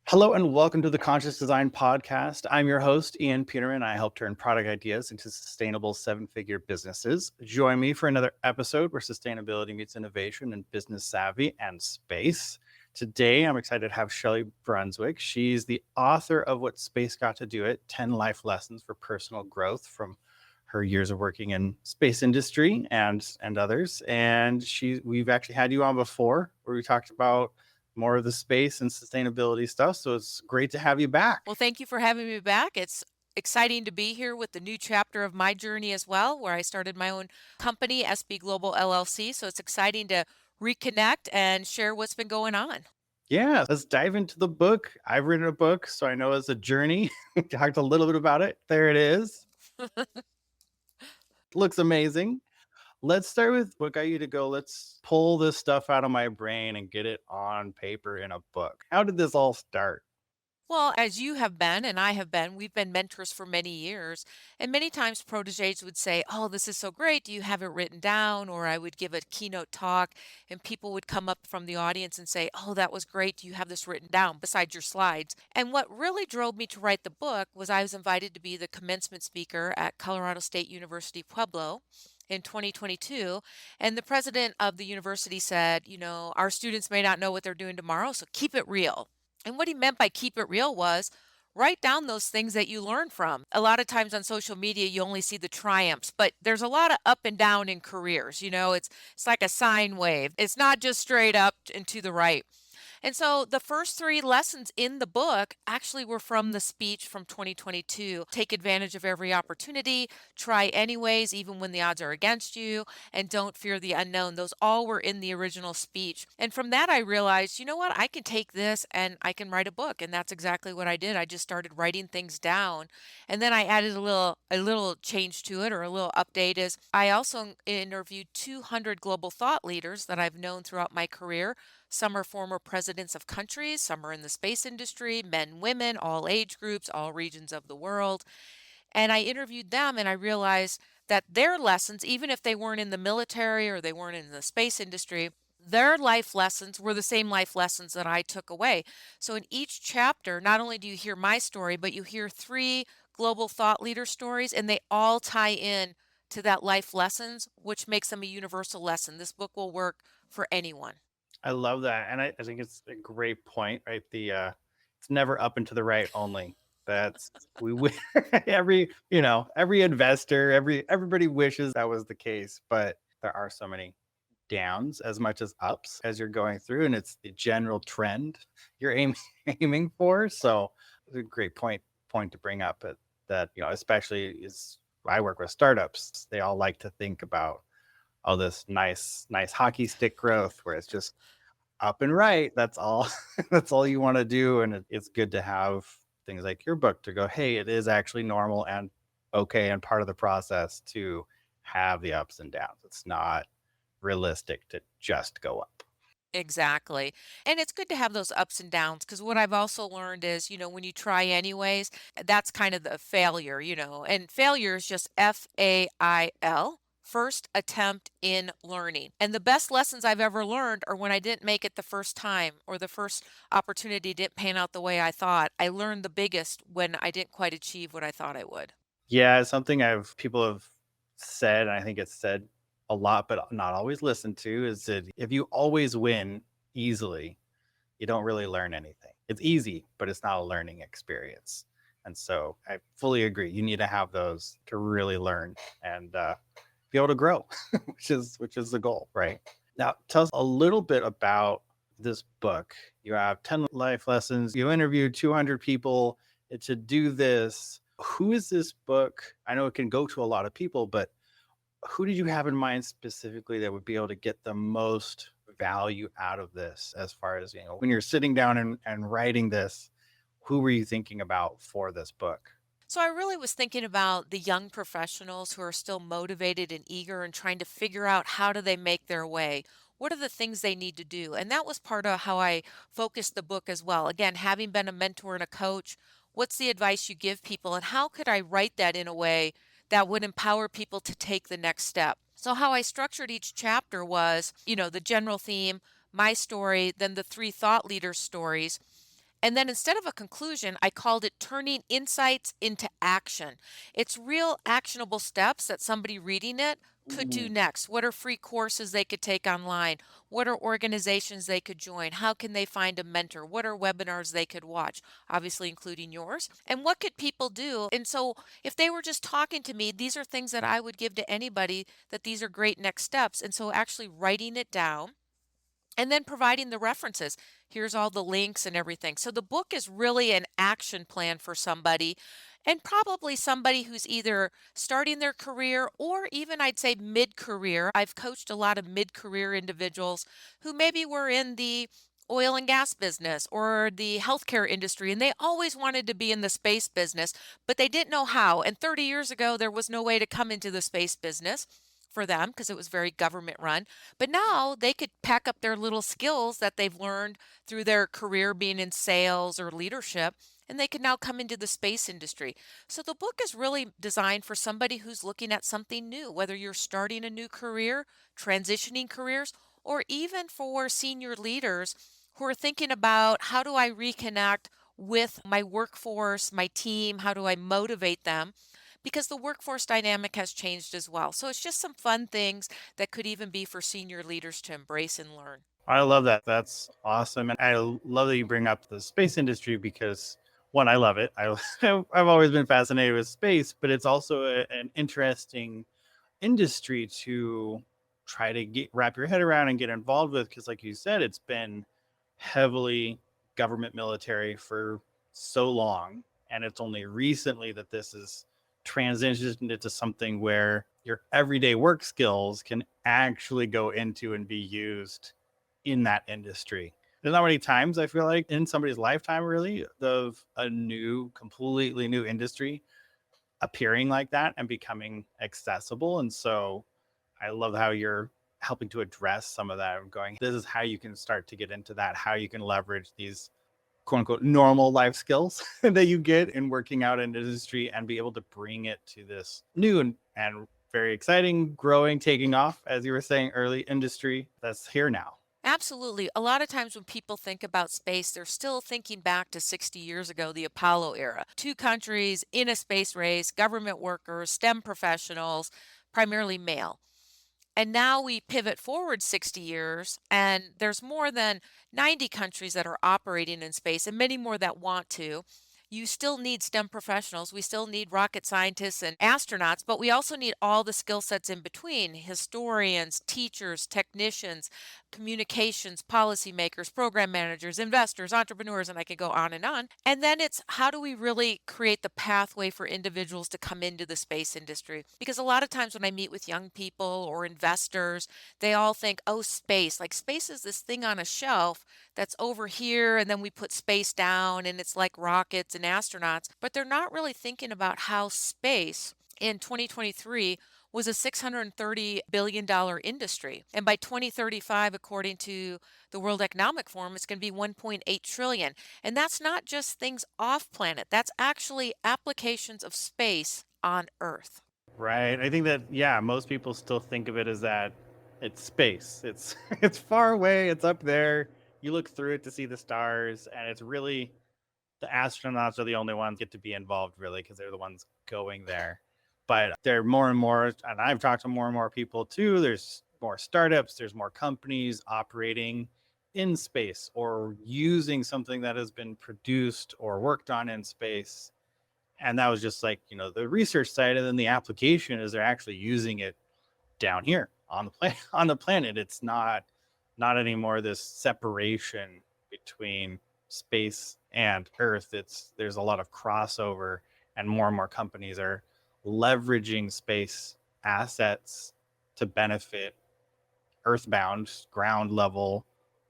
Hello and welcome to the Conscious Design Podcast. I'm your host, Ian Peterman. I help turn product ideas into sustainable seven-figure businesses. Join me for another episode where sustainability meets innovation and business savvy and space. Today, I'm excited to have Shelli Brunswick. She's the author of What Space Got to Do It, 10 Life Lessons for Personal Growth from her years of working in space industry and others. And we've actually had you on before where we talked about more of the space and sustainability stuff. So it's great to have you back. Well, thank you for having me back. It's exciting to be here with the new chapter of my journey as well, where I started my own company, SB Global LLC. So it's exciting to reconnect and share what's been going on. Yeah, let's dive into the book. I've written a book, so I know it's a journey. We talked a little bit about it. There it is. Looks amazing. Let's start with what got you to go. Let's pull this stuff out of my brain and get it on paper in a book. How did this all start? Well, as you have been and I have been, we've been mentors for many years. And many times proteges would say, "Oh, this is so great. Do you have it written down?" Or I would give a keynote talk and people would come up from the audience and say, "Oh, that was great. Do you have this written down besides your slides?" And what really drove me to write the book was I was invited to be the commencement speaker at Colorado State University Pueblo in 2022. And the president of the university said, "Our students may not know what they're doing tomorrow, so keep it real." And what he meant by keep it real was write down those things that you learn from. A lot of times on social media, you only see the triumphs, but there's a lot of up and down in careers. It's like a sine wave. It's not just straight up and to the right. And so the first three lessons in the book actually were from the speech from 2022. Take advantage of every opportunity, try anyways, even when the odds are against you, and don't fear the unknown. Those all were in the original speech. And from that, I realized, you know what? I can take this and I can write a book. And that's exactly what I did. I just started writing things down. And then I added a little change to it, or a little update, is I also interviewed 200 global thought leaders that I've known throughout my career. Some are former presidents of countries, some are in the space industry, men, women, all age groups, all regions of the world. And I interviewed them and I realized that their lessons, even if they weren't in the military or they weren't in the space industry, their life lessons were the same life lessons that I took away. So in each chapter, not only do you hear my story, but you hear three global thought leader stories, and they all tie in to that life lessons, which makes them a universal lesson. This book will work for anyone. I love that. And I think it's a great point, right? It's never up and to the right only. That's every, every investor, everybody wishes that was the case, but there are so many downs as much as ups as you're going through, and it's the general trend you're aiming for. So it's a great point to bring up that, especially is I work with startups. They all like to think about all this nice hockey stick growth where it's just up and right. That's all. That's all you want to do, and it's good to have things like your book to go, hey, it is actually normal and okay and part of the process to have the ups and downs. It's not realistic to just go up. Exactly. And it's good to have those ups and downs, because what I've also learned is, when you try anyways, that's kind of the failure. And failure is just FAIL, first attempt in learning. And the best lessons I've ever learned are when I didn't make it the first time, or the first opportunity didn't pan out the way I thought. I learned the biggest when I didn't quite achieve what I thought I would. Yeah, it's something people have said, and I think it's said a lot, but not always listened to, is that if you always win easily, you don't really learn anything. It's easy, but it's not a learning experience. And so I fully agree. You need to have those to really learn and be able to grow, which is the goal, right? Now, tell us a little bit about this book. You have 10 life lessons. You interviewed 200 people to do this. Who is this book? I know it can go to a lot of people, but who did you have in mind specifically that would be able to get the most value out of this, as far as, when you're sitting down and writing this, who were you thinking about for this book? So I really was thinking about the young professionals who are still motivated and eager and trying to figure out how do they make their way. What are the things they need to do? And that was part of how I focused the book as well. Again, having been a mentor and a coach, what's the advice you give people, and how could I write that in a way that would empower people to take the next step? So how I structured each chapter was, the general theme, my story, then the three thought leaders' stories, And then instead of a conclusion, I called it turning insights into action. It's real actionable steps that somebody reading it could do Mm. next. What are free courses they could take online? What are organizations they could join? How can they find a mentor? What are webinars they could watch? Obviously, including yours. And what could people do? And so, if they were just talking to me, these are things that I would give to anybody that these are great next steps. And so, actually writing it down and then providing the references. Here's all the links and everything. So the book is really an action plan for somebody, and probably somebody who's either starting their career or even I'd say mid career. I've coached a lot of mid career individuals who maybe were in the oil and gas business or the healthcare industry, and they always wanted to be in the space business, but they didn't know how. And 30 years ago, there was no way to come into the space business for them because it was very government run. But now they could pack up their little skills that they've learned through their career being in sales or leadership, and they can now come into the space industry. So the book is really designed for somebody who's looking at something new, whether you're starting a new career, transitioning careers, or even for senior leaders who are thinking about how do I reconnect with my workforce, my team, how do I motivate them? Because the workforce dynamic has changed as well. So it's just some fun things that could even be for senior leaders to embrace and learn. I love that. That's awesome. And love that you bring up the space industry because one, I love it. I've always been fascinated with space, but it's also an interesting industry to try to wrap your head around and get involved with because like you said it's been heavily government military for so long, and it's only recently that this is transitioned into something where your everyday work skills can actually go into and be used in that industry. There's not many times I feel like in somebody's lifetime really of a new completely new industry appearing like that and becoming accessible. And so I love how you're helping to address some of that. I'm going, this is how you can start to get into that, how you can leverage these quote unquote normal life skills that you get in working out in industry and be able to bring it to this new and very exciting, growing, taking off, as you were saying, early industry that's here now. Absolutely. A lot of times when people think about space, they're still thinking back to 60 years ago, the Apollo era. Two countries in a space race, government workers, STEM professionals, primarily male. And now we pivot forward 60 years, and there's more than 90 countries that are operating in space, and many more that want to. You still need STEM professionals. We still need rocket scientists and astronauts, but we also need all the skill sets in between historians, teachers, technicians, communications, policymakers, program managers, investors, entrepreneurs, and I could go on and on. And then it's how do we really create the pathway for individuals to come into the space industry? Because a lot of times when I meet with young people or investors, they all think, oh, space, like space is this thing on a shelf that's over here, and then we put space down, and it's like rockets and astronauts. But they're not really thinking about how space in 2023 was a $630 billion industry. And by 2035, according to the World Economic Forum, it's going to be 1.8 trillion. And that's not just things off planet, that's actually applications of space on Earth. Right. I think that yeah, most people still think of it as that it's space. It's it's far away, it's up there. You look through it to see the stars, and it's really the astronauts are the only ones get to be involved really because they're the ones going there. But there are more and more, and I've talked to more and more people too. There's more startups, there's more companies operating in space or using something that has been produced or worked on in space. And that was just like, the research side, and then the application is they're actually using it down here on the planet. On the planet, it's not anymore this separation between space and Earth. There's a lot of crossover, and more companies are leveraging space assets to benefit earthbound ground level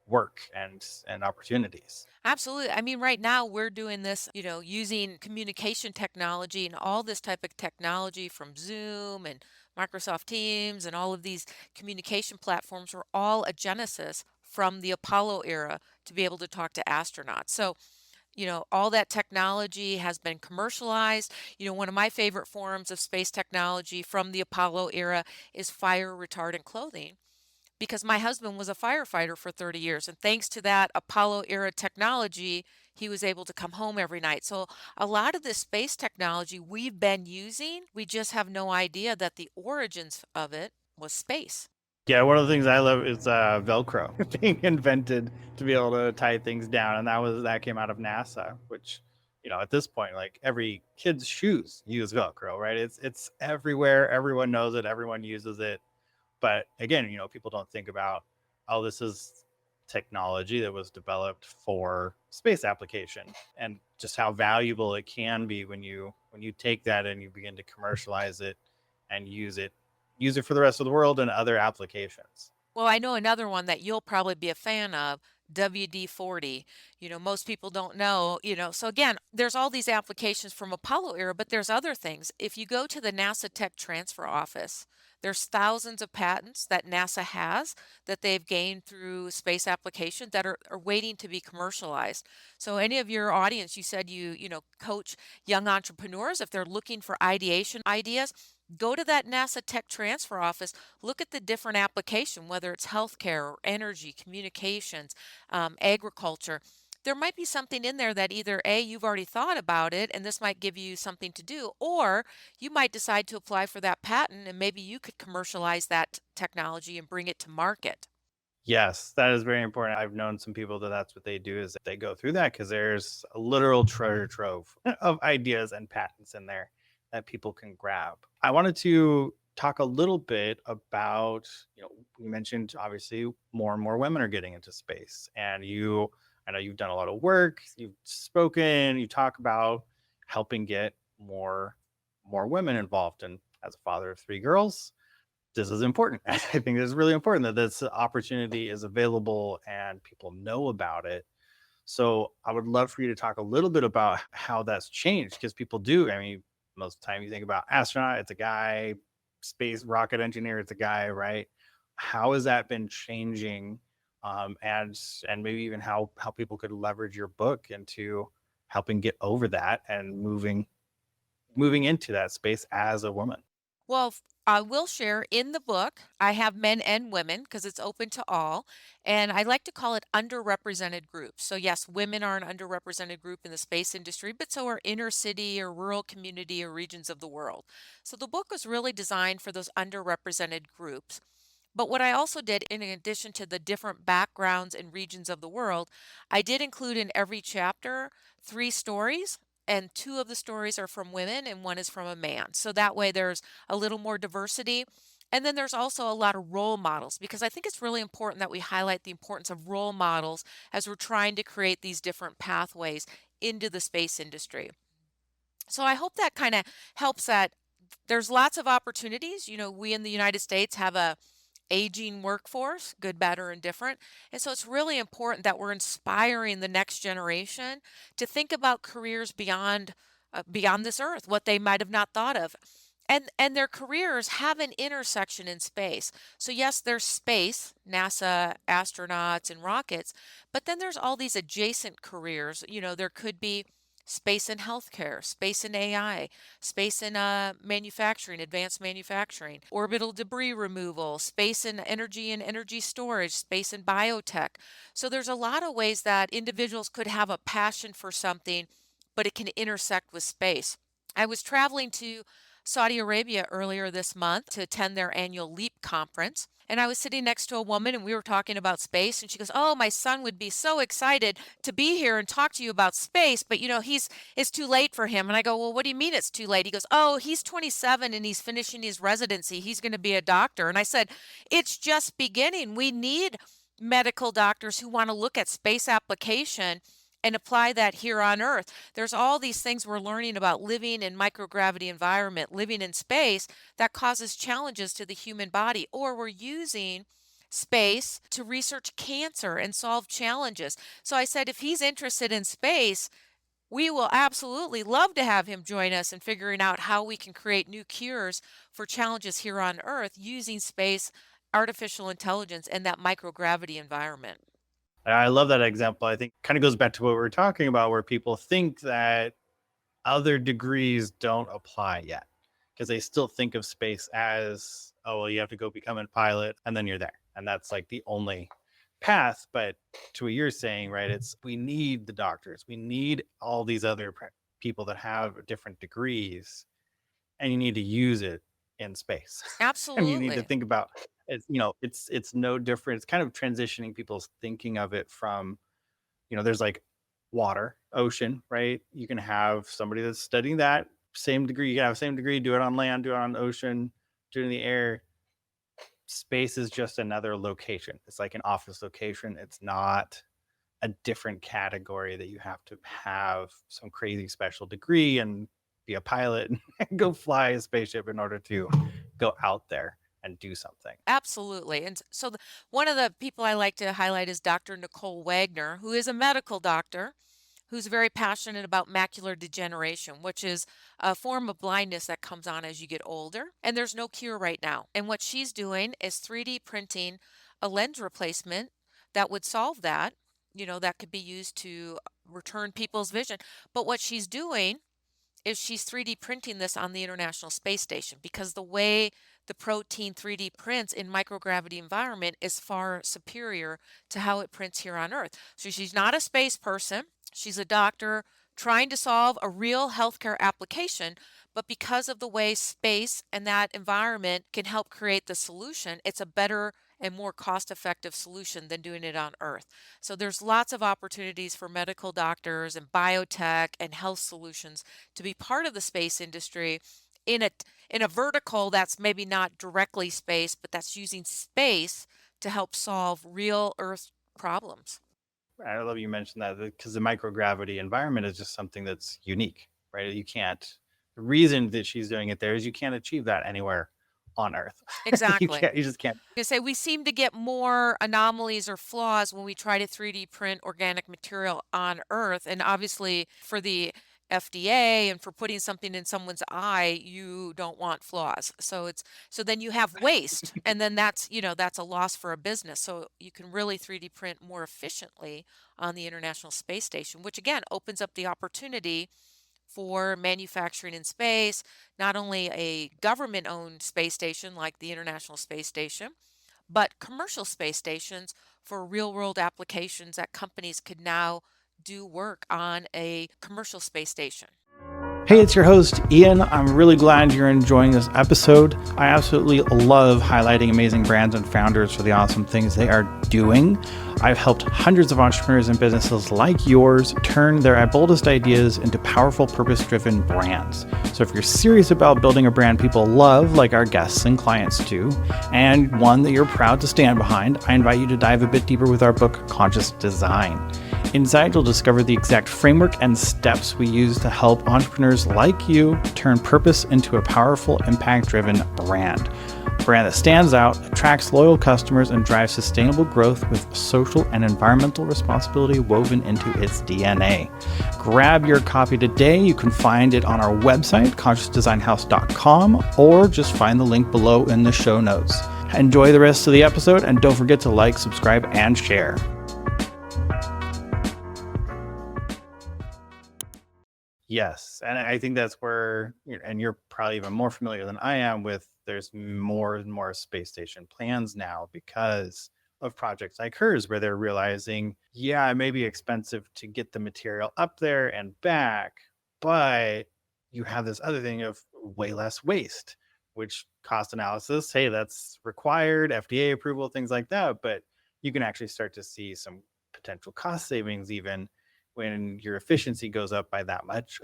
work and opportunities. Absolutely. I mean, right now we're doing this, using communication technology and all this type of technology from Zoom and Microsoft Teams and all of these communication platforms were all a genesis from the Apollo era to be able to talk to astronauts. So, all that technology has been commercialized. One of my favorite forms of space technology from the Apollo era is fire retardant clothing because my husband was a firefighter for 30 years. And thanks to that Apollo era technology, he was able to come home every night. So a lot of this space technology we've been using, we just have no idea that the origins of it was space. Yeah, one of the things I love is Velcro being invented to be able to tie things down, and that came out of NASA. Which, at this point, like every kid's shoes use Velcro, right? It's everywhere. Everyone knows it. Everyone uses it. But again, people don't think about, oh, this is technology that was developed for space application, and just how valuable it can be when you take that and you begin to commercialize it and use it for the rest of the world and other applications. Well, I know another one that you'll probably be a fan of, WD-40. Most people don't know. So again, there's all these applications from Apollo era, but there's other things. If you go to the NASA Tech Transfer Office, there's thousands of patents that NASA has that they've gained through space applications that are waiting to be commercialized. So any of your audience, you said you coach young entrepreneurs, if they're looking for ideation ideas, go to that NASA Tech Transfer Office, look at the different application, whether it's healthcare or energy, communications, agriculture. There might be something in there that either A, you've already thought about it and this might give you something to do, or you might decide to apply for that patent and maybe you could commercialize that technology and bring it to market. Yes, that is very important. I've known some people that's what they do is they go through that because there's a literal treasure trove of ideas and patents in there that people can grab. I wanted to talk a little bit about, you mentioned obviously more and more women are getting into space, and I know you've done a lot of work, you've spoken, you talk about helping get more women involved. And as a father of three girls, this is important. I think it's really important that this opportunity is available and people know about it. So I would love for you to talk a little bit about how that's changed, because people do. I mean, most of the time you think about astronaut, it's a guy, space rocket engineer, it's a guy, right? How has that been changing? And maybe even how people could leverage your book into helping get over that and moving into that space as a woman. Well, I will share in the book, I have men and women because it's open to all. And I like to call it underrepresented groups. So, yes, women are an underrepresented group in the space industry, but so are inner city or rural community or regions of the world. So, the book was really designed for those underrepresented groups. But what I also did, in addition to the different backgrounds and regions of the world, I did include in every chapter three stories, and two of the stories are from women and one is from a man. So that way there's a little more diversity. And then there's also a lot of role models because I think it's really important that we highlight the importance of role models as we're trying to create these different pathways into the space industry. So I hope that kind of helps that there's lots of opportunities. We in the United States have a aging workforce, good, bad, or indifferent. And so it's really important that we're inspiring the next generation to think about careers beyond this earth, what they might have not thought of. And their careers have an intersection in space. So yes, there's space, NASA, astronauts, and rockets, but then there's all these adjacent careers. There could be space in healthcare, space in AI, space in manufacturing, advanced manufacturing, orbital debris removal, space in energy and energy storage, space in biotech. So there's a lot of ways that individuals could have a passion for something, but it can intersect with space. I was traveling to Saudi Arabia earlier this month to attend their annual LEAP conference. And I was sitting next to a woman and we were talking about space. And she goes, "Oh, my son would be so excited to be here and talk to you about space. But it's too late for him." And I go, "Well, what do you mean it's too late?" He goes, "Oh, he's 27 and he's finishing his residency. He's going to be a doctor." And I said, "It's just beginning. We need medical doctors who want to look at space application and apply that here on Earth. There's all these things we're learning about living in microgravity environment, living in space that causes challenges to the human body, or we're using space to research cancer and solve challenges." So I said, if he's interested in space, we will absolutely love to have him join us in figuring out how we can create new cures for challenges here on Earth using space, artificial intelligence, and that microgravity environment. I love that example. I think kind of goes back to what we were talking about, where people think that other degrees don't apply yet because they still think of space as, oh, well, you have to go become a pilot and then you're there. and that's like the only path. But to what you're saying, right, it's we need the doctors, we need all these other people that have different degrees, and you need to use it in space. And you need to Absolutely. think about it's, it's no different. It's kind of transitioning people's thinking of it from, there's like water, ocean, right? You can have somebody that's studying that same degree. You can have the same degree, do it on land, do it on ocean, do it in the air. Space is just another location. It's like an office location. It's not a different category that you have to have some crazy special degree and be a pilot and go fly a spaceship in order to go out there and do something. Absolutely. And one of the people I like to highlight is Dr. Nicole Wagner, who is a medical doctor who's very passionate about macular degeneration, which is a form of blindness that comes on as you get older. And there's no cure right now. And what she's doing is 3D printing a lens replacement that would solve that. That could be used to return people's vision. But what she's doing is she's 3D printing this on the International Space Station, because the way the protein 3D prints in microgravity environment is far superior to how it prints here on Earth. So she's not a space person. She's a doctor trying to solve a real healthcare application, but because of the way space and that environment can help create the solution, it's a better and more cost-effective solution than doing it on Earth. So there's lots of opportunities for medical doctors and biotech and health solutions to be part of the space industry in a vertical that's maybe not directly space, but that's using space to help solve real Earth problems. I love you mentioned that because the microgravity environment is just something that's unique, right? The reason that she's doing it there is you can't achieve that anywhere on Earth. Exactly. You just can't. I say we seem to get more anomalies or flaws when we try to 3D print organic material on Earth. And obviously, for the FDA and for putting something in someone's eye, you don't want flaws. So then you have waste, and then that's a loss for a business. So you can really 3D print more efficiently on the International Space Station, which again opens up the opportunity for manufacturing in space, not only a government owned space station like the International Space Station, but commercial space stations for real world applications that companies could now do work on a commercial space station. Hey, it's your host, Ian. I'm really glad you're enjoying this episode. I absolutely love highlighting amazing brands and founders for the awesome things they are doing. I've helped hundreds of entrepreneurs and businesses like yours turn their boldest ideas into powerful, purpose-driven brands. So if you're serious about building a brand people love, like our guests and clients do, and one that you're proud to stand behind, I invite you to dive a bit deeper with our book, Conscious Design. Inside, you'll discover the exact framework and steps we use to help entrepreneurs like you turn purpose into a powerful, impact-driven brand. A brand that stands out, attracts loyal customers, and drives sustainable growth with social and environmental responsibility woven into its DNA. Grab your copy today. You can find it on our website, consciousdesignhouse.com, or just find the link below in the show notes. Enjoy the rest of the episode, and don't forget to like, subscribe, and share. Yes, and I think that's where, and you're probably even more familiar than I am with, there's more and more space station plans now because of projects like hers, where they're realizing, yeah, it may be expensive to get the material up there and back, but you have this other thing of way less waste, which cost analysis, hey, that's required, FDA approval, things like that, but you can actually start to see some potential cost savings even when your efficiency goes up by that much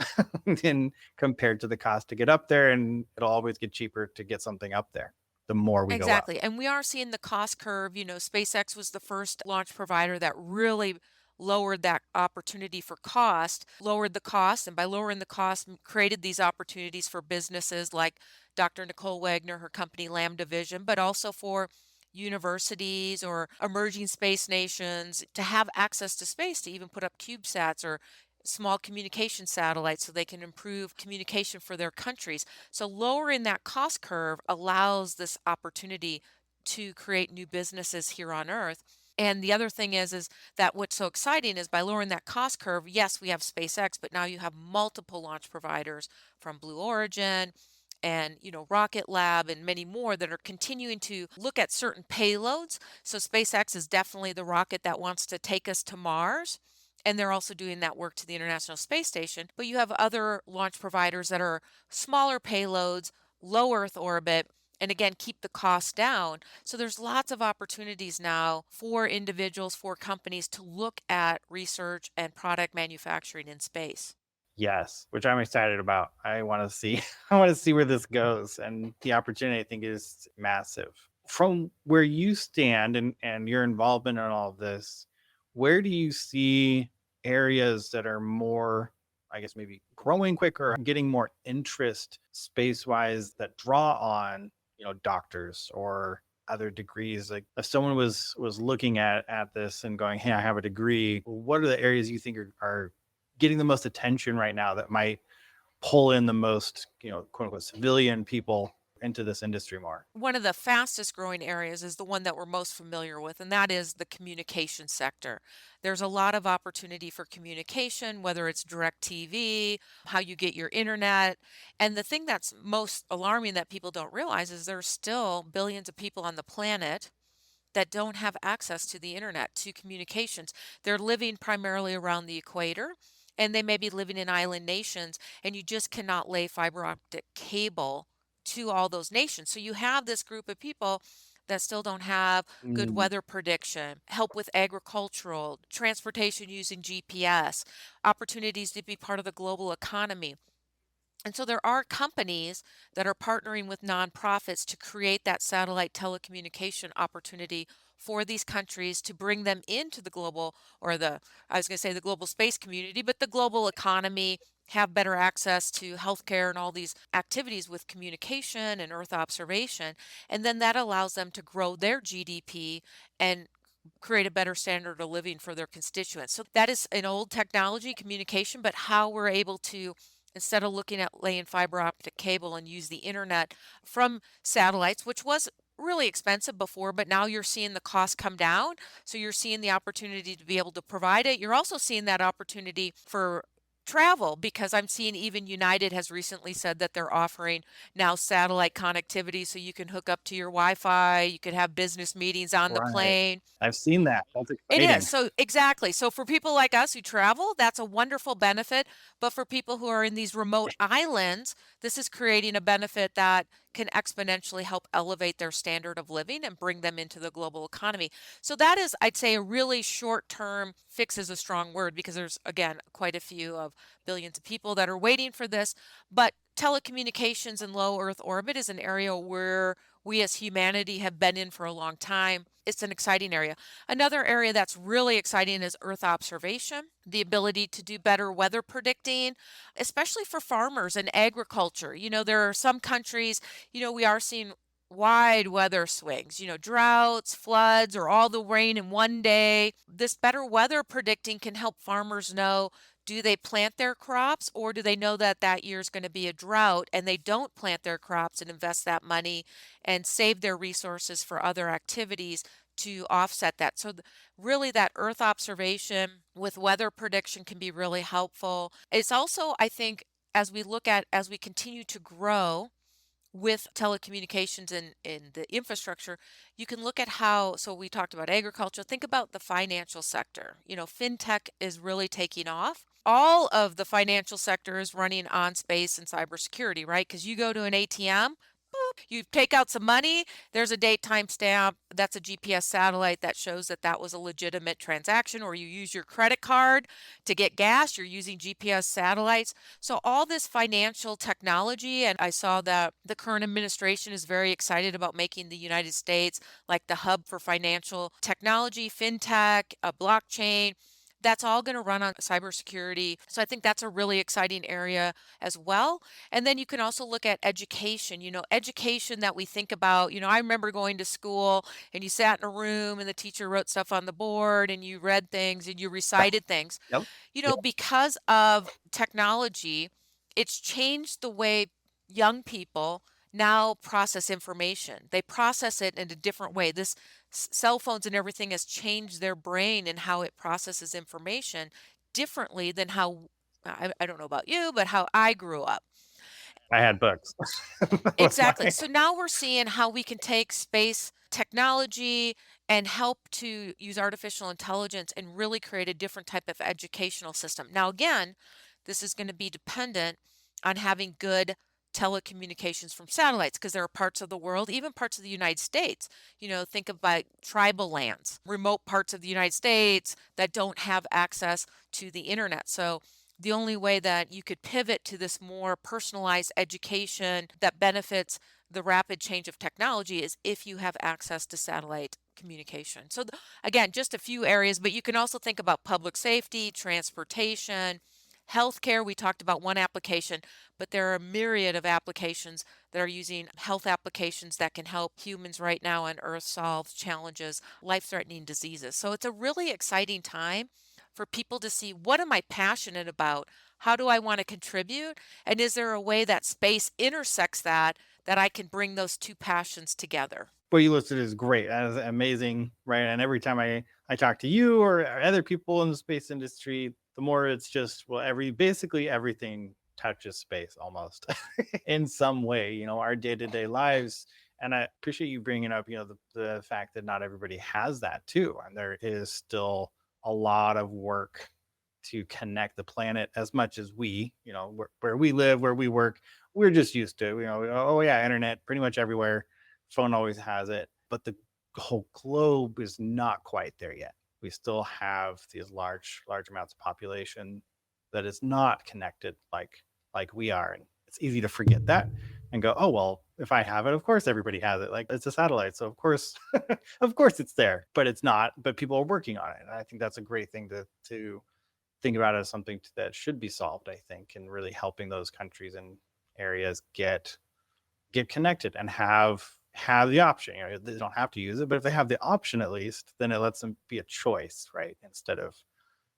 and compared to the cost to get up there, and it'll always get cheaper to get something up there the more we go up. Exactly. And we are seeing the cost curve. SpaceX was the first launch provider that really lowered that opportunity for cost, lowered the cost, and by lowering the cost, created these opportunities for businesses like Dr. Nicole Wagner, her company Lambda Vision, but also for universities or emerging space nations to have access to space, to even put up CubeSats or small communication satellites so they can improve communication for their countries. So lowering that cost curve allows this opportunity to create new businesses here on Earth. And the other thing is that what's so exciting is by lowering that cost curve, yes, we have SpaceX, but now you have multiple launch providers from Blue Origin and, Rocket Lab and many more that are continuing to look at certain payloads. So SpaceX is definitely the rocket that wants to take us to Mars. And they're also doing that work to the International Space Station. But you have other launch providers that are smaller payloads, low Earth orbit, and again, keep the cost down. So there's lots of opportunities now for individuals, for companies to look at research and product manufacturing in space. Yes, which I'm excited about. I want to see I want to see where this goes, and the opportunity I think is massive. From where you stand and your involvement in all of this, where do you see areas that are more, I guess, maybe growing quicker, getting more interest space-wise that draw on, doctors or other degrees? Like if someone was looking at this and going, "Hey, I have a degree," what are the areas you think are getting the most attention right now that might pull in the most, quote unquote, civilian people into this industry more? One of the fastest growing areas is the one that we're most familiar with, and that is the communication sector. There's a lot of opportunity for communication, whether it's direct TV, how you get your internet. And the thing that's most alarming that people don't realize is there's still billions of people on the planet that don't have access to the internet, to communications. They're living primarily around the equator, and they may be living in island nations, and you just cannot lay fiber optic cable to all those nations. So you have this group of people that still don't have good Mm, weather prediction, help with agricultural, transportation using GPS, opportunities to be part of the global economy. And so there are companies that are partnering with nonprofits to create that satellite telecommunication opportunity for these countries to bring them into the global, or I was going to say the global space community, but the global economy, have better access to healthcare and all these activities with communication and Earth observation. And then that allows them to grow their GDP and create a better standard of living for their constituents. So that is an old technology, communication, but how we're able to, instead of looking at laying fiber optic cable and use the internet from satellites, which was really expensive before, but now you're seeing the cost come down. So you're seeing the opportunity to be able to provide it. You're also seeing that opportunity for travel, because I'm seeing even United has recently said that they're offering now satellite connectivity so you can hook up to your Wi-Fi, you could have business meetings on the right. plane. I've seen that. That's It is. exciting. So exactly. So for people like us who travel, that's a wonderful benefit. But for people who are in these remote islands, this is creating a benefit that can exponentially help elevate their standard of living and bring them into the global economy. So that is, I'd say, a really short-term fix is a strong word, because there's, again, quite a few of billions of people that are waiting for this. But telecommunications in low Earth orbit is an area where we as humanity have been in for a long time. It's an exciting area. Another area that's really exciting is Earth observation, the ability to do better weather predicting, especially for farmers and agriculture. There are some countries, we are seeing wide weather swings, droughts, floods, or all the rain in one day. This better weather predicting can help farmers know, do they plant their crops, or do they know that that year is going to be a drought and they don't plant their crops and invest that money and save their resources for other activities to offset that. So really that Earth observation with weather prediction can be really helpful. It's also, I think, as we continue to grow with telecommunications and in the infrastructure, you can look at how, so we talked about agriculture, think about the financial sector. Fintech is really taking off. All of the financial sector is running on space and cybersecurity, right? Because you go to an ATM, you take out some money, there's a date timestamp. That's a GPS satellite that shows that that was a legitimate transaction. Or you use your credit card to get gas, you're using GPS satellites. So all this financial technology, and I saw that the current administration is very excited about making the United States like the hub for financial technology, fintech, a blockchain. That's all going to run on cybersecurity. So I think that's a really exciting area as well. And then you can also look at education, education that we think about. I remember going to school and you sat in a room and the teacher wrote stuff on the board and you read things and you recited things. Yep. Yep. Because of technology, it's changed the way young people now process information. They process it in a different way. This cell phones and everything has changed their brain and how it processes information differently than how, I don't know about you, but how I grew up. I had books. That was Exactly. my So now we're seeing how we can take space technology and help to use artificial intelligence and really create a different type of educational system. Now, again, this is going to be dependent on having good telecommunications from satellites because there are parts of the world, even parts of the United States, think about tribal lands, remote parts of the United States that don't have access to the internet. So the only way that you could pivot to this more personalized education that benefits the rapid change of technology is if you have access to satellite communication. So, again, just a few areas, but you can also think about public safety, transportation, healthcare. We talked about one application, but there are a myriad of applications that are using health applications that can help humans right now on Earth solve challenges, life threatening diseases. So, it's a really exciting time for people to see what am I passionate about? How do I want to contribute? And is there a way that space intersects that I can bring those two passions together? what you listed is great. That is amazing, right? And every time I talk to you or other people in the space industry, the more it's just, well, basically everything touches space almost in some way, our day-to-day lives. And I appreciate you bringing up, the fact that not everybody has that too, and there is still a lot of work to connect the planet as much as where we live, where we work, we're just used to, oh yeah, internet pretty much everywhere, phone always has it, but the whole globe is not quite there yet. We still have these large amounts of population that is not connected like we are, and it's easy to forget that and go, oh well, if I have it, of course everybody has it, like it's a satellite, so of course of course it's there, but it's not, but people are working on it, and I think that's a great thing to think about it as something that should be solved, I think, and really helping those countries and areas get connected and have the option. They don't have to use it, but if they have the option at least, then it lets them be a choice, right? Instead of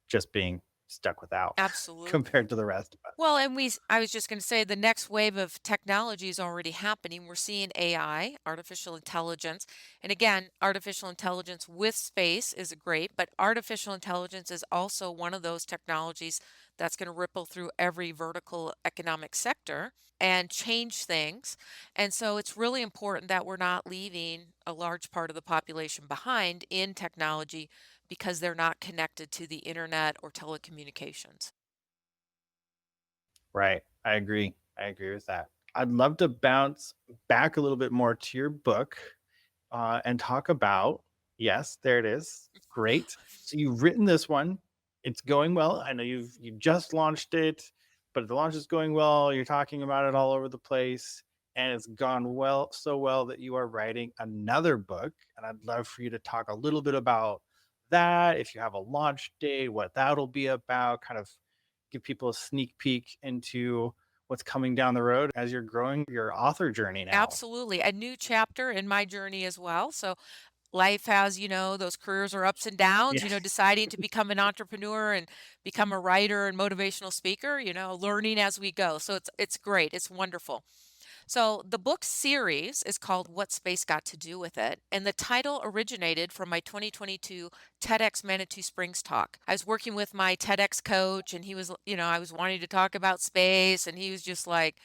just being stuck without Absolutely. compared to the rest of us. Well, and I was just going to say the next wave of technology is already happening. We're seeing AI, artificial intelligence. And again, artificial intelligence with space is great, but artificial intelligence is also one of those technologies that's going to ripple through every vertical economic sector and change things. And so it's really important that we're not leaving a large part of the population behind in technology because they're not connected to the internet or telecommunications. Right. I agree. I agree with that. I'd love to bounce back a little bit more to your book, and talk about, yes, there it is. Great. So you've written this one. It's going well. I know you just launched it, but the launch is going well. You're talking about it all over the place, and it's gone well, so well that you are writing another book. And I'd love for you to talk a little bit about that. If you have a launch date, what that'll be about, kind of give people a sneak peek into what's coming down the road as you're growing your author journey now. Absolutely. A new chapter in my journey as well. So life has, those careers are ups and downs, Yeah. deciding to become an entrepreneur and become a writer and motivational speaker, learning as we go. So it's great. It's wonderful. So the book series is called What Space Got to Do with It, and the title originated from my 2022 TEDx Manitou Springs talk. I was working with my TEDx coach, and he was, I was wanting to talk about space, and he was just like,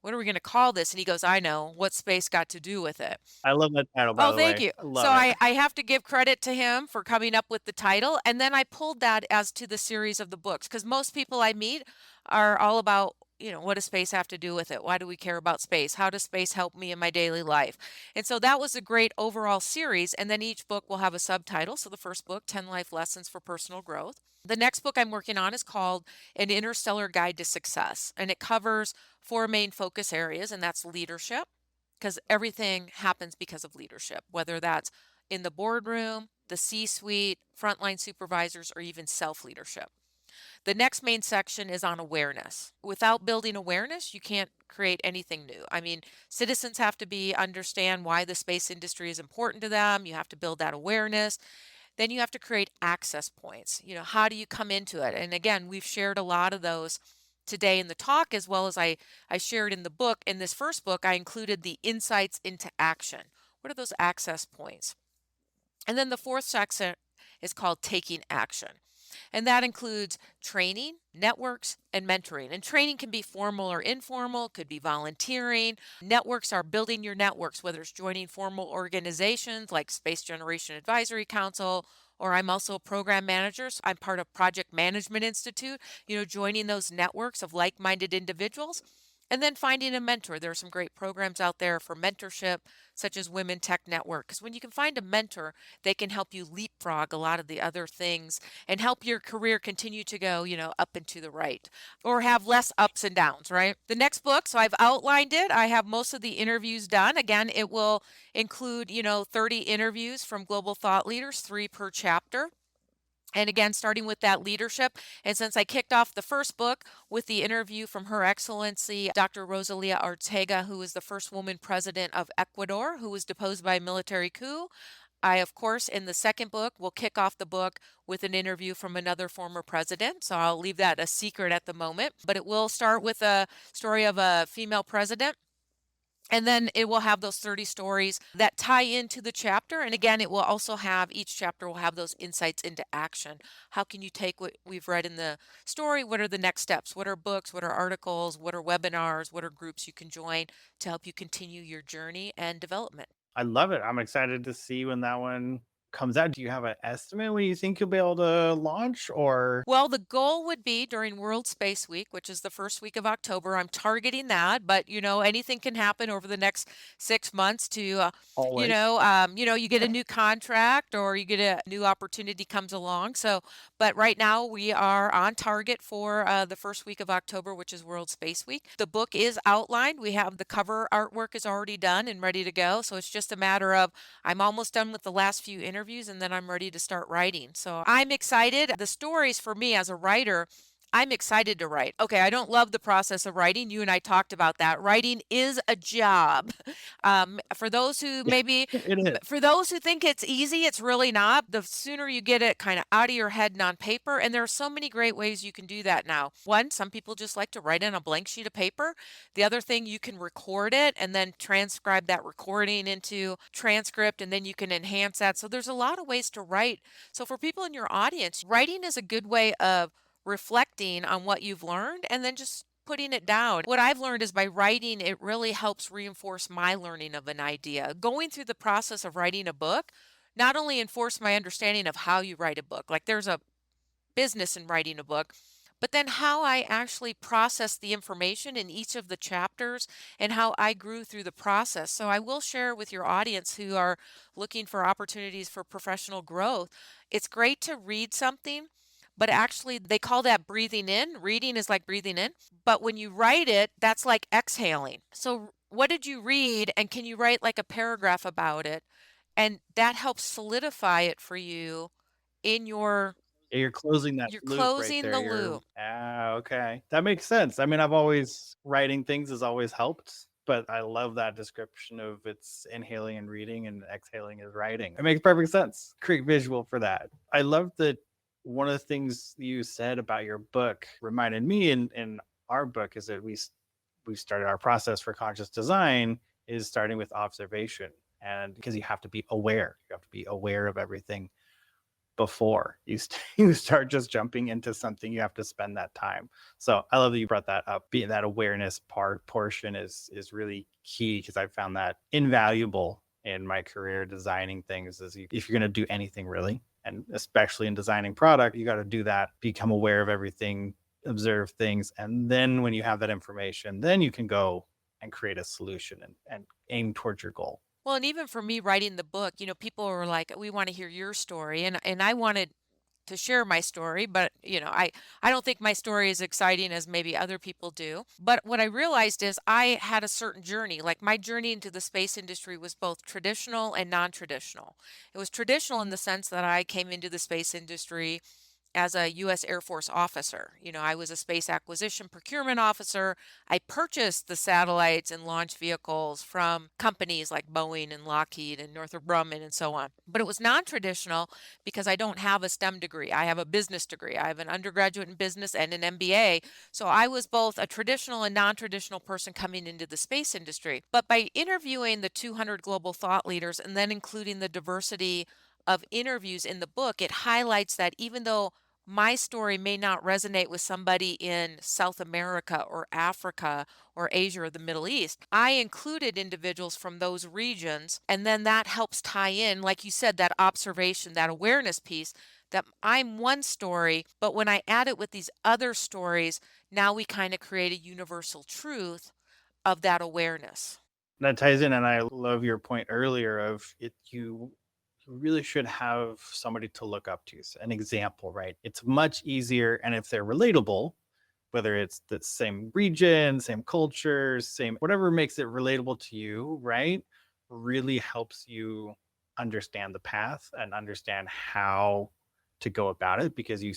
"What are we going to call this?" And he goes, "I know. What space got to do with it?" I love that title, by Oh, the thank way. you. I So love it. I have to give credit to him for coming up with the title, and then I pulled that as to the series of the books because most people I meet are all about, what does space have to do with it? Why do we care about space? How does space help me in my daily life? And so that was a great overall series, and then each book will have a subtitle. So the first book, 10 Life Lessons for Personal Growth. The next book I'm working on is called An Interstellar Guide to Success, and it covers four main focus areas, and that's leadership because everything happens because of leadership, whether that's in the boardroom, the C suite, frontline supervisors, or even self leadership. The next main section is on awareness. Without building awareness, you can't create anything new. I mean, citizens have to understand why the space industry is important to them. You have to build that awareness. Then you have to create access points. How do you come into it? And again, we've shared a lot of those today in the talk, as well as I shared in the book. In this first book, I included the insights into action. What are those access points? And then the fourth section is called taking action. And that includes training, networks, and mentoring. And training can be formal or informal, could be volunteering. Networks are building your networks, whether it's joining formal organizations like Space Generation Advisory Council, or I'm also a program manager. So I'm part of Project Management Institute, joining those networks of like-minded individuals. And then finding a mentor. There are some great programs out there for mentorship, such as Women Tech Network. Because when you can find a mentor, they can help you leapfrog a lot of the other things and help your career continue to go, up and to the right or have less ups and downs, right? The next book, so I've outlined it. I have most of the interviews done. Again, it will include, 30 interviews from global thought leaders, 3 per chapter. And again, starting with that leadership. And since I kicked off the first book with the interview from Her Excellency, Dr. Rosalía Ortega, who is the first woman president of Ecuador, who was deposed by a military coup, I, of course, in the second book, will kick off the book with an interview from another former president. So I'll leave that a secret at the moment. But it will start with a story of a female president. And then it will have those 30 stories that tie into the chapter. And again, it will also have, each chapter will have those insights into action. How can you take what we've read in the story? What are the next steps? What are books? What are articles? What are webinars? What are groups you can join to help you continue your journey and development? I love it. I'm excited to see when that one comes out. Do you have an estimate when you think you'll be able to launch or Well, the goal would be during World Space Week, which is the first week of October. I'm targeting that, but anything can happen over the next 6 months to, always? you get a new contract or you get a new opportunity comes along. So, but right now we are on target for the first week of October, which is World Space Week. The book is outlined. We have the cover artwork is already done and ready to go. So it's just a matter of I'm almost done with the last few interviews and then I'm ready to start writing. So I'm excited. The stories for me as a writer, I'm excited to write. Okay, I don't love the process of writing. You and I talked about that. Writing is a job. For those who Yeah, maybe, it is. for those who think it's easy, it's really not. The sooner you get it kind of out of your head and on paper, and there are so many great ways you can do that now. One, some people just like to write on a blank sheet of paper. The other thing, you can record it and then transcribe that recording into transcript, and then you can enhance that. So there's a lot of ways to write. So for people in your audience, writing is a good way of reflecting on what you've learned and then just putting it down. What I've learned is by writing, it really helps reinforce my learning of an idea. Going through the process of writing a book not only enforced my understanding of how you write a book, like there's a business in writing a book, but then how I actually process the information in each of the chapters and how I grew through the process. So I will share with your audience who are looking for opportunities for professional growth. It's great to read something, but actually they call that breathing in. Reading is like breathing in, but when you write it, that's like exhaling. So what did you read and can you write like a paragraph about it? And that helps solidify it for you in Yeah, you're closing that you're loop right closing there. the You're loop. okay. That makes sense. I mean, I've always writing things has always helped, but I love that description of it's inhaling and reading and exhaling is writing. It makes perfect sense. Great visual for that. I love that one of the things you said about your book reminded me in our book is that we started our process for conscious design is starting with observation. And because you have to be aware, you have to be aware of everything before you start just jumping into something. You have to spend that time. So I love that you brought that up. Being that awareness portion is really key because I found that invaluable in my career designing things. If you're going to do anything really, and especially in designing product, you got to do that. Become aware of everything, observe things, and then when you have that information, then you can go and create a solution and aim towards your goal. Well, and even for me writing the book, people were like, "We want to hear your story," and I wanted to share my story, but I don't think my story is exciting as maybe other people do. But what I realized is I had a certain journey. Like my journey into the space industry was both traditional and non-traditional. It was traditional in the sense that I came into the space industry as a U.S. Air Force officer. I was a space acquisition procurement officer. I purchased the satellites and launch vehicles from companies like Boeing and Lockheed and Northrop Grumman and so on. But it was non-traditional because I don't have a STEM degree. I have a business degree. I have an undergraduate in business and an MBA. So I was both a traditional and non-traditional person coming into the space industry. But by interviewing the 200 global thought leaders and then including the diversity of interviews in the book, it highlights that even though my story may not resonate with somebody in South America or Africa or Asia or the Middle East. I included individuals from those regions, and then that helps tie in, like you said, that observation, that awareness piece, that I'm one story, but when I add it with these other stories, now we kind of create a universal truth of that awareness. That ties in, and I love your point earlier of it. You really should have somebody to look up to, an example, right? It's much easier, and if they're relatable, whether it's the same region, same culture, same whatever makes it relatable to you, right? Really helps you understand the path and understand how to go about it, because you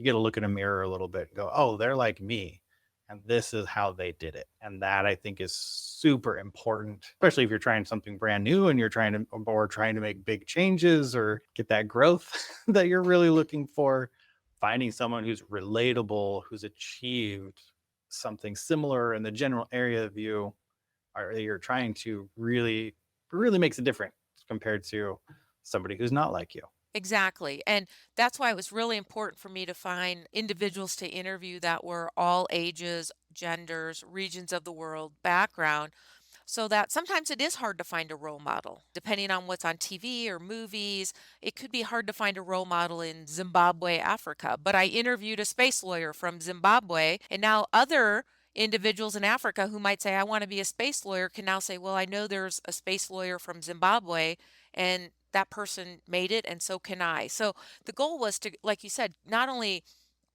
get to look in a mirror a little bit and go, oh, they're like me. And this is how they did it. And that I think is super important, especially if you're trying something brand new and you're trying to make big changes or get that growth that you're really looking for. Finding someone who's relatable, who's achieved something similar in the general area of you, or you're trying to really makes a difference compared to somebody who's not like you. Exactly. And that's why it was really important for me to find individuals to interview that were all ages, genders, regions of the world, background, so that sometimes it is hard to find a role model. Depending on what's on TV or movies, it could be hard to find a role model in Zimbabwe, Africa. But I interviewed a space lawyer from Zimbabwe, and now other individuals in Africa who might say, I want to be a space lawyer, can now say, well, I know there's a space lawyer from Zimbabwe, and that person made it, and so can I. So the goal was to, like you said, not only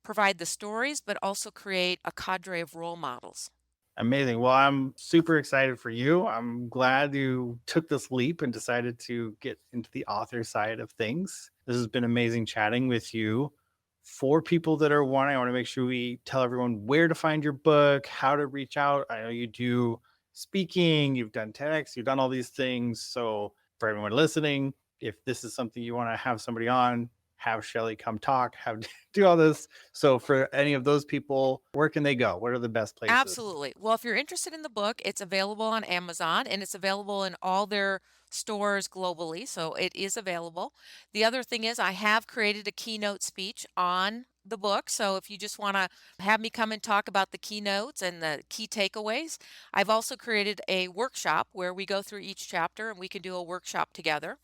provide the stories, but also create a cadre of role models. Amazing. Well, I'm super excited for you. I'm glad you took this leap and decided to get into the author side of things. This has been amazing chatting with you. For people that are wanting, I want to make sure we tell everyone where to find your book, how to reach out. I know you do speaking, you've done TEDx, you've done all these things. So for everyone listening, if this is something you want to have somebody on, have Shelli come talk, have do all this. So for any of those people, where can they go? What are the best places? Absolutely. Well, if you're interested in the book, it's available on Amazon and it's available in all their stores globally. So it is available. The other thing is, I have created a keynote speech on the book. So if you just want to have me come and talk about the keynotes and the key takeaways, I've also created a workshop where we go through each chapter and we can do a workshop together.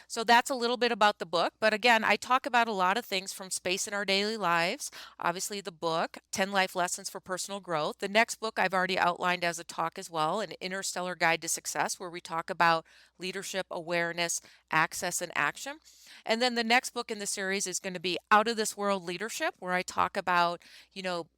So that's a little bit about the book. But again, I talk about a lot of things from space in our daily lives. Obviously, the book, 10 Life Lessons for Personal Growth. The next book I've already outlined as a talk as well, An Interstellar Guide to Success, where we talk about leadership, awareness, access, and action. And then the next book in the series is going to be Out of This World Leadership, where I talk about,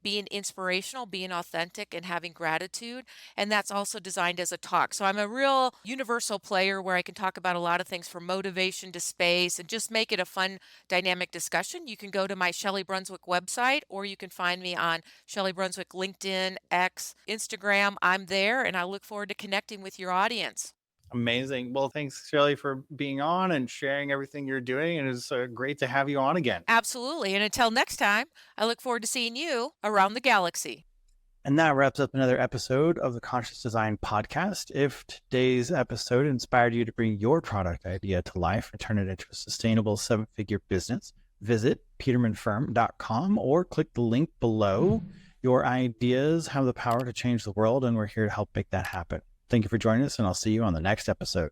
being inspirational, being authentic, and having gratitude. And that's also designed as a talk. So I'm a real universal player where I can talk about a lot of things from motivation to space and just make it a fun, dynamic discussion. You can go to my Shelli Brunswick website, or you can find me on Shelli Brunswick, LinkedIn, X, Instagram. I'm there, and I look forward to connecting with your audience. Amazing. Well, thanks, Shelli, for being on and sharing everything you're doing. And it's great to have you on again. Absolutely. And until next time, I look forward to seeing you around the galaxy. And that wraps up another episode of the Conscious Design Podcast. If today's episode inspired you to bring your product idea to life and turn it into a sustainable 7-figure business, visit petermanfirm.com or click the link below. Your ideas have the power to change the world, and we're here to help make that happen. Thank you for joining us, and I'll see you on the next episode.